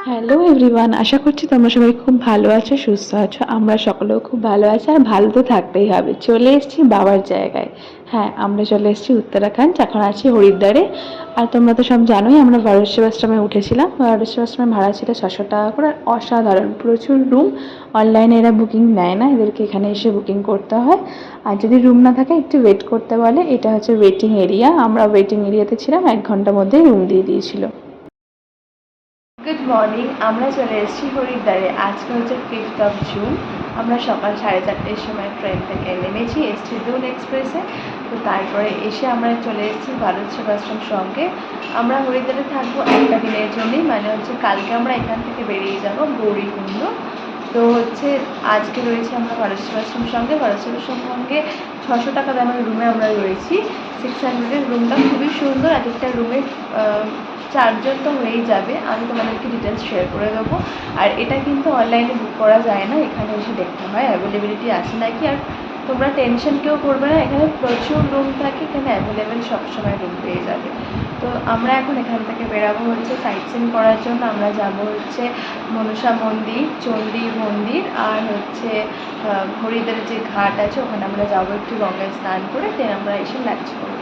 Hello everyone, আশা করছি তোমরা সবাই খুব ভালো আছো, সুস্থ আছো। আমরা সকলেও খুব ভালো আছি, আর ভালো তো থাকতেই হবে। চলে এসেছি বাবার জায়গায়। হ্যাঁ, আমরা চলে এসেছি উত্তরাখণ্ড, এখন আছি হরিদ্বারে। আর তোমরা তো সব জানোই আমরা ভারত সেবাশ্রমে উঠেছিলাম। ভারত সেবাশ্রমের ভাড়া ছিল 600 টাকা করে। আর অসাধারণ, প্রচুর রুম। অনলাইনে এরা বুকিং নেয় না, এদেরকে এখানে এসে বুকিং করতে হয়। আর যদি রুম না থাকে একটু ওয়েট করতে বলে। এটা হচ্ছে ওয়েটিং এরিয়া। আমরা ওয়েটিং এরিয়াতে ছিলাম, 1 ঘন্টার মধ্যেই রুম দিয়ে দিয়েছিল। গুড মর্নিং, আমরা চলে এসেছি হরিদ্বারে। আজকে হচ্ছে 5th জুন। আমরা সকাল 4:30টার সময় ট্রেন থেকে নেমেছি, এসছি দুন এক্সপ্রেসে। তো তারপরে এসে আমরা চলে এসেছি ভারত সেবাশ্রম সঙ্গে। আমরা হরিদ্বারে থাকবো একটা দিনের জন্যই, মানে হচ্ছে কালকে আমরা এখান থেকে বেরিয়ে যাব গৌরীকুণ্ড। তো হচ্ছে আজকে রয়েছে আমরা ভারত সেবাশ্রম সঙ্গে। ভারত সেবাশ্রম সঙ্গে 600 টাকা দামের রুমে আমরা রয়েছি। 600-এর রুমটা খুবই সুন্দর। এক একটা রুমের চার্জর তো হয়েই যাবে, আমি তোমাদেরকে ডিটেলস শেয়ার করে দেবো। আর এটা কিন্তু অনলাইনে বুক করা যায় না, এখানে এসে দেখতে হয় অ্যাভেলেবিলিটি আছে নাকি। আর তোমরা টেনশন কেউ করবে না, এখানে প্রচুর রুম থাকে, এখানে অ্যাভেলেবেল সবসময় রুম পেয়ে যাবে। তো আমরা এখন এখান থেকে বেরাবো হচ্ছে সাইট সিন করার জন্য। আমরা যাব হচ্ছে মনসা মন্দির, চণ্ডী মন্দির, আর হচ্ছে হরিদ্বারের যে ঘাট আছে ওখানে আমরা যাবো একটু গঙ্গায় স্নান করে, দেন আমরা এসে লাঞ্চ করবো।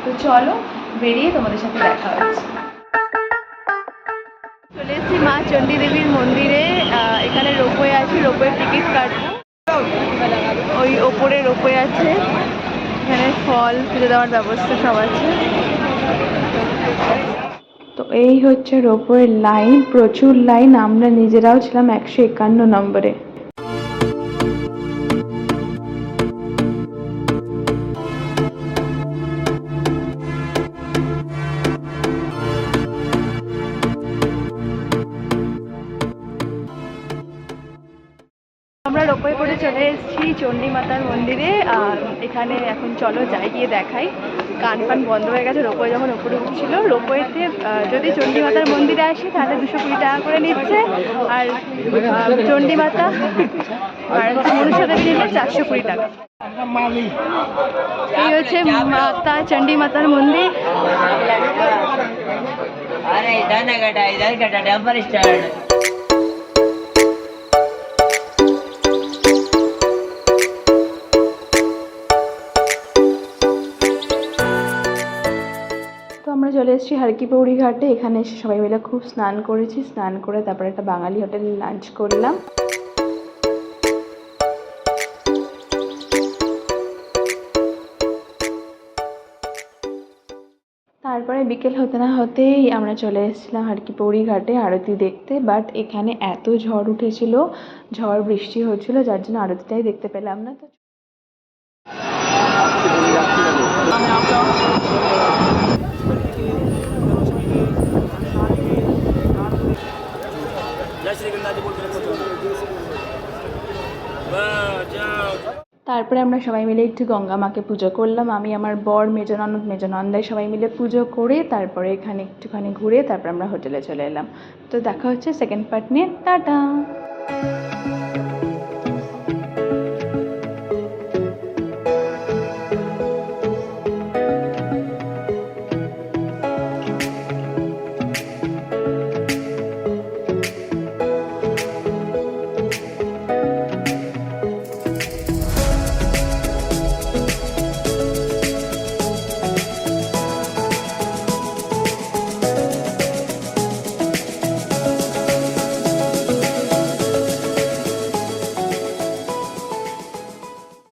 তো চলো, বেরিয়ে তোমাদের সাথে দেখা হচ্ছে। চলে এসেছি মা চণ্ডী দেবীর মন্দিরে। এখানে রোপওয়ে আছে, রোপওয়ের টিকিট কাটবো। ওই ওপরে রোপওয়ে আছে, এখানে ফল পুজো দেওয়ার ব্যবস্থা সব আছে। তো এই হচ্ছে রোপওয়ের লাইন, প্রচুর লাইন। আমরা নিজেরাও ছিলাম 151 নম্বরে। আমরা রোপওয়ে করে চলে এসেছি চণ্ডী মাতার মন্দিরে। এখানে এখন চলো যাই, গিয়ে দেখাই। কান ফান বন্ধ হয়ে গেছে রোপওয়ে যখন উপরে উঠছিল। রোপওয়েতে যদি চণ্ডী মাতার মন্দিরে আসি তাহলে 220 টাকা করে নিচ্ছে, আর চণ্ডী মাতা আর মনসা দেবী নিলে 420 টাকা। এই হচ্ছে মাতা চণ্ডী মাতার মন্দির। তো আমরা চলে এসেছি হারকি পৌড়ি ঘাটে। এখানে এসে সবাই মিলে খুব স্নান করেছি। স্নান করে তারপরে একটা বাঙালি হোটেলে লাঞ্চ করলাম। তারপরে বিকেল হতে না হতেই আমরা চলে এসেছিলাম হারকি পৌড়ি ঘাটে আরতি দেখতে। বাট এখানে এত ঝড় উঠেছিল, ঝড় বৃষ্টি হচ্ছিল, যার জন্য আরতিটাই দেখতে পেলাম না। তো তারপরে আমরা সবাই মিলে একটু গঙ্গা মাকে পুজো করলাম। আমি, আমার বর, মেজো ননদ, মেজো নন্দাই সবাই মিলে পুজো করে তারপরে এখানে একটুখানি ঘুরে তারপর আমরা হোটেলে চলে এলাম। তো দেখা হচ্ছে সেকেন্ড পার্ট নিয়ে। টাটা।